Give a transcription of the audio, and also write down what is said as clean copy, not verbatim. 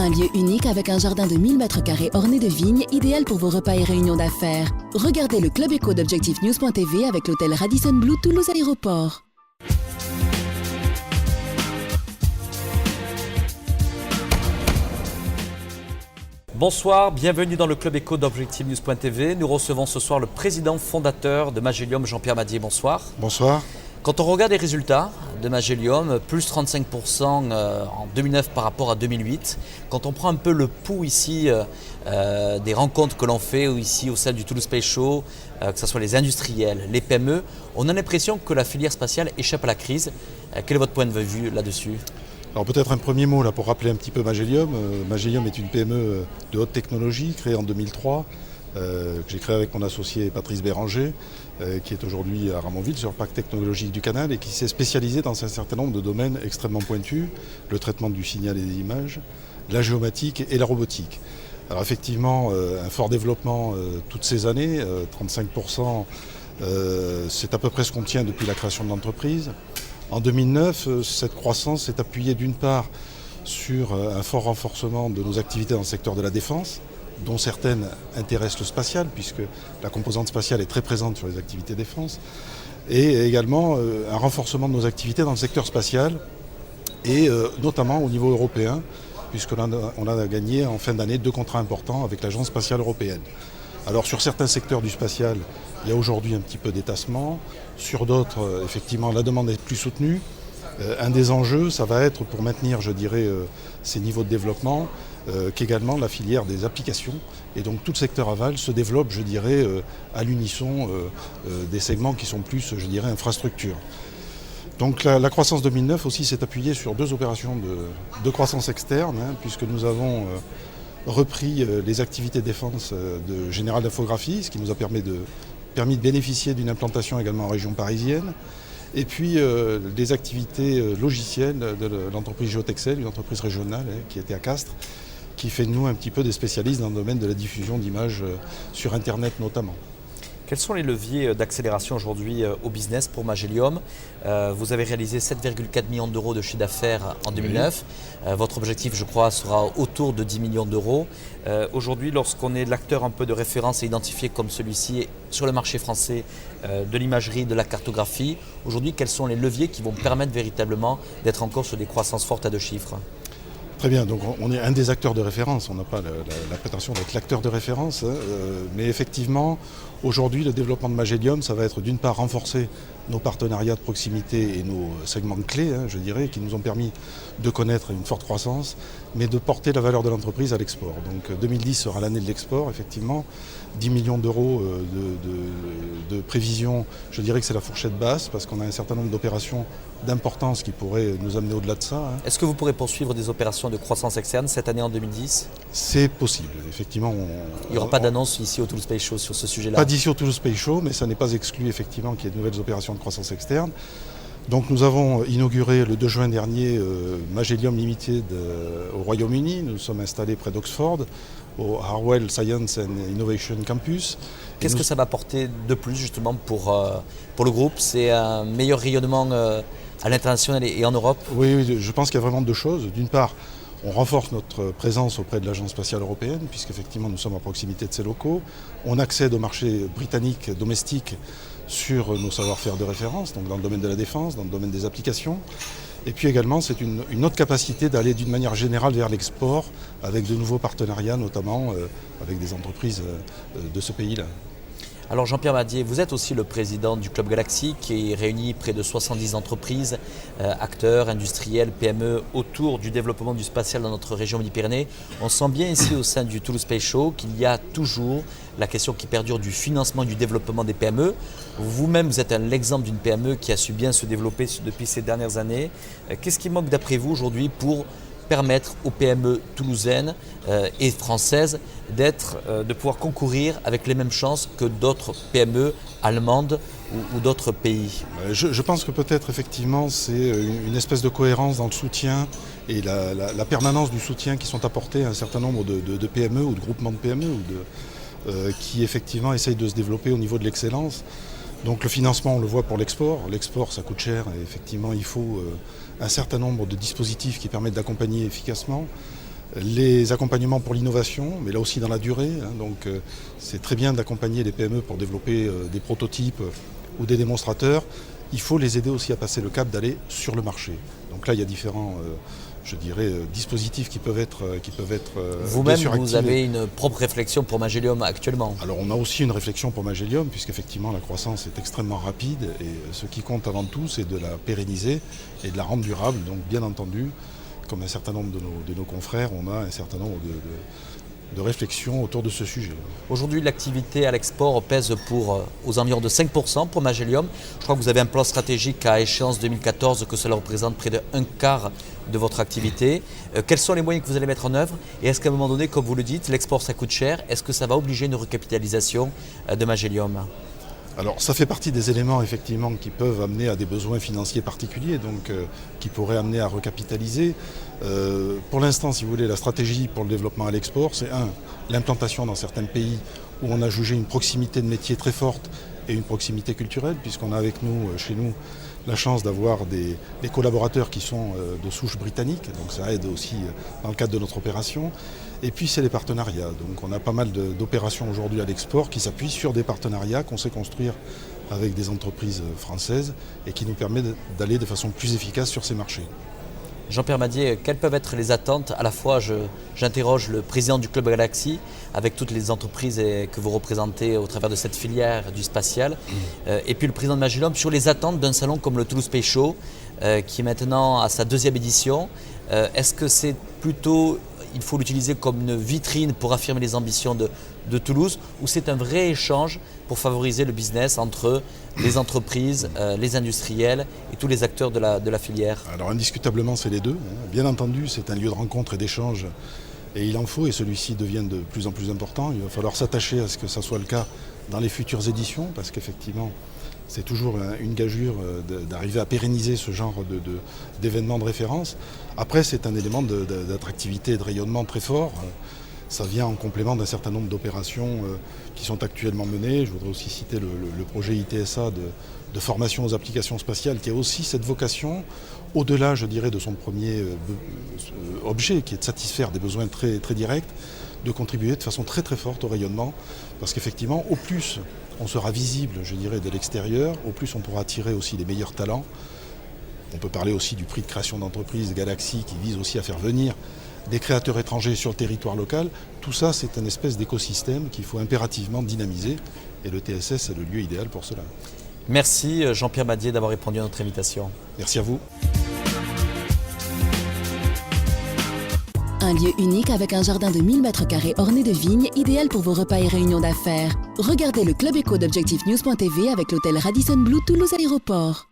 un lieu unique avec un jardin de 1000 m² orné de vignes, idéal pour vos repas et réunions d'affaires. Regardez le Club Éco d'ObjectifNews.tv avec l'hôtel Radisson Blu Toulouse Aéroport. Bonsoir, bienvenue dans le Club Éco d'ObjectifNews.tv. Nous recevons ce soir le président fondateur de Magelium, Jean-Pierre Madier. Bonsoir. Bonsoir. Quand on regarde les résultats de Magelium, plus 35% en 2009 par rapport à 2008, quand on prend un peu le pouls ici des rencontres que l'on fait ici au sein du Toulouse Space Show, que ce soit les industriels, les PME, on a l'impression que la filière spatiale échappe à la crise. Quel est votre point de vue là-dessus ? Alors peut-être un premier mot là pour rappeler un petit peu Magelium. Magelium est une PME de haute technologie créée en 2003, que j'ai créée avec mon associé Patrice Béranger, qui est aujourd'hui à Ramonville sur le parc technologique du Canal et qui s'est spécialisé dans un certain nombre de domaines extrêmement pointus, le traitement du signal et des images, la géomatique et la robotique. Alors effectivement, un fort développement toutes ces années, 35%, c'est à peu près ce qu'on tient depuis la création de l'entreprise. En 2009, cette croissance s'est appuyée d'une part sur un fort renforcement de nos activités dans le secteur de la défense, dont certaines intéressent le spatial, puisque la composante spatiale est très présente sur les activités défense, et également un renforcement de nos activités dans le secteur spatial, et notamment au niveau européen, puisqu'on a gagné en fin d'année 2 contrats importants avec l'Agence spatiale européenne. Alors sur certains secteurs du spatial, il y a aujourd'hui un petit peu d'étassement. Sur d'autres, effectivement, la demande est plus soutenue. Un des enjeux, ça va être pour maintenir, je dirais, ces niveaux de développement, qu'également la filière des applications. Et donc tout le secteur aval se développe, je dirais, à l'unisson des segments qui sont plus, je dirais, infrastructures. Donc la croissance 2009 aussi s'est appuyée sur 2 opérations de croissance externe, puisque nous avons repris les activités défense de Général d'Infographie, ce qui nous a permis de bénéficier d'une implantation également en région parisienne. Et puis les activités logicielles de l'entreprise Geotexcel, une entreprise régionale qui était à Castres, qui fait de nous un petit peu des spécialistes dans le domaine de la diffusion d'images sur Internet notamment. Quels sont les leviers d'accélération aujourd'hui au business pour Magelium ? Vous avez réalisé 7,4 millions d'euros de chiffre d'affaires en 2009. Oui. Votre objectif, je crois, sera autour de 10 millions d'euros. Aujourd'hui, lorsqu'on est l'acteur un peu de référence et identifié comme celui-ci sur le marché français de l'imagerie, de la cartographie, aujourd'hui, quels sont les leviers qui vont permettre véritablement d'être encore sur des croissances fortes à 2 chiffres ? Très bien, donc on est un des acteurs de référence, on n'a pas la prétention d'être l'acteur de référence, mais effectivement, aujourd'hui, le développement de Magelium, ça va être d'une part renforcer nos partenariats de proximité et nos segments clés, je dirais, qui nous ont permis de connaître une forte croissance, mais de porter la valeur de l'entreprise à l'export. Donc 2010 sera l'année de l'export, effectivement, 10 millions d'euros de prévision, je dirais que c'est la fourchette basse, parce qu'on a un certain nombre d'opérations d'importance qui pourraient nous amener au-delà de ça. Est-ce que vous pourrez poursuivre des opérations de croissance externe cette année en 2010 ? C'est possible, effectivement. Il n'y aura pas d'annonce ici au Toulouse Space Show sur ce sujet-là ? Pas d'ici au Toulouse Space Show, mais ça n'est pas exclu effectivement qu'il y ait de nouvelles opérations de croissance externe. Donc nous avons inauguré le 2 juin dernier Magelium Limited au Royaume-Uni. Nous sommes installés près d'Oxford, au Harwell Science and Innovation Campus. Qu'est-ce que ça va apporter de plus justement pour le groupe ? C'est un meilleur rayonnement à l'international et en Europe ? Oui, je pense qu'il y a vraiment 2 choses. D'une part, on renforce notre présence auprès de l'Agence spatiale européenne, puisqu'effectivement nous sommes à proximité de ses locaux. On accède au marché britannique domestique sur nos savoir-faire de référence, donc dans le domaine de la défense, dans le domaine des applications. Et puis également, c'est une autre capacité d'aller d'une manière générale vers l'export, avec de nouveaux partenariats, notamment avec des entreprises de ce pays-là. Alors Jean-Pierre Madier, vous êtes aussi le président du Club Galaxy qui réunit près de 70 entreprises, acteurs, industriels, PME autour du développement du spatial dans notre région Midi-Pyrénées. On sent bien ici au sein du Toulouse Space Show qu'il y a toujours la question qui perdure du financement et du développement des PME. Vous-même, vous êtes l'exemple d'une PME qui a su bien se développer depuis ces dernières années. Qu'est-ce qui manque d'après vous aujourd'hui pour permettre aux PME toulousaines et françaises de pouvoir concourir avec les mêmes chances que d'autres PME allemandes ou d'autres pays ? Je pense que peut-être effectivement c'est une espèce de cohérence dans le soutien et la permanence du soutien qui sont apportés à un certain nombre de PME ou de groupements de PME qui effectivement essayent de se développer au niveau de l'excellence. Donc le financement, on le voit pour l'export. L'export, ça coûte cher et effectivement, il faut un certain nombre de dispositifs qui permettent d'accompagner efficacement. Les accompagnements pour l'innovation, mais là aussi dans la durée. Donc c'est très bien d'accompagner les PME pour développer des prototypes ou des démonstrateurs. Il faut les aider aussi à passer le cap d'aller sur le marché. Donc là, il y a différents dispositifs qui peuvent être Vous-même, vous avez une propre réflexion pour Magelium actuellement. Alors on a aussi une réflexion pour Magelium, puisqu'effectivement la croissance est extrêmement rapide et ce qui compte avant tout, c'est de la pérenniser et de la rendre durable. Donc bien entendu, comme un certain nombre de nos confrères, on a un certain nombre de réflexions autour de ce sujet. Aujourd'hui, l'activité à l'export pèse aux environs de 5% pour Magelium. Je crois que vous avez un plan stratégique à échéance 2014, que cela représente près d'un quart de votre activité. Quels sont les moyens que vous allez mettre en œuvre? Et est-ce qu'à un moment donné, comme vous le dites, l'export ça coûte cher? Est-ce que ça va obliger une recapitalisation de Magelium? Alors ça fait partie des éléments effectivement qui peuvent amener à des besoins financiers particuliers, donc qui pourraient amener à recapitaliser. Pour l'instant, si vous voulez, la stratégie pour le développement à l'export, c'est l'implantation dans certains pays où on a jugé une proximité de métier très forte et une proximité culturelle, puisqu'on a avec nous, chez nous, la chance d'avoir des collaborateurs qui sont de souche britannique, donc ça aide aussi dans le cadre de notre opération. Et puis c'est les partenariats, donc on a pas mal d'opérations aujourd'hui à l'export qui s'appuient sur des partenariats qu'on sait construire avec des entreprises françaises et qui nous permettent d'aller de façon plus efficace sur ces marchés. Jean-Pierre Madier, quelles peuvent être les attentes? À la fois, j'interroge le président du Club Galaxy, avec toutes les entreprises que vous représentez au travers de cette filière du spatial, et puis le président de Magelium sur les attentes d'un salon comme le Toulouse Space Show, qui est maintenant à sa 2e édition. Est-ce que c'est plutôt, il faut l'utiliser comme une vitrine pour affirmer les ambitions de Toulouse, ou c'est un vrai échange pour favoriser le business entre les entreprises, les industriels et tous les acteurs de la filière? Alors indiscutablement c'est les deux. Bien entendu c'est un lieu de rencontre et d'échange et il en faut, et celui-ci devient de plus en plus important. Il va falloir s'attacher à ce que ça soit le cas dans les futures éditions, parce qu'effectivement c'est toujours une gageure d'arriver à pérenniser ce genre d'événements de référence. Après c'est un élément d'attractivité et de rayonnement très fort. Ça vient en complément d'un certain nombre d'opérations qui sont actuellement menées. Je voudrais aussi citer le projet ITSA de formation aux applications spatiales, qui a aussi cette vocation, au-delà, je dirais, de son premier objet, qui est de satisfaire des besoins très, très directs, de contribuer de façon très très forte au rayonnement. Parce qu'effectivement, au plus on sera visible, je dirais, de l'extérieur, au plus on pourra attirer aussi les meilleurs talents. On peut parler aussi du prix de création d'entreprise Galaxy, qui vise aussi à faire venir des créateurs étrangers sur le territoire local. Tout ça, c'est une espèce d'écosystème qu'il faut impérativement dynamiser, et le TSS est le lieu idéal pour cela. Merci Jean-Pierre Madier d'avoir répondu à notre invitation. Merci à vous. Un lieu unique avec un jardin de 1000 m² orné de vignes, idéal pour vos repas et réunions d'affaires. Regardez le Club Éco d'Objectif News.tv avec l'hôtel Radisson Blu Toulouse Aéroport.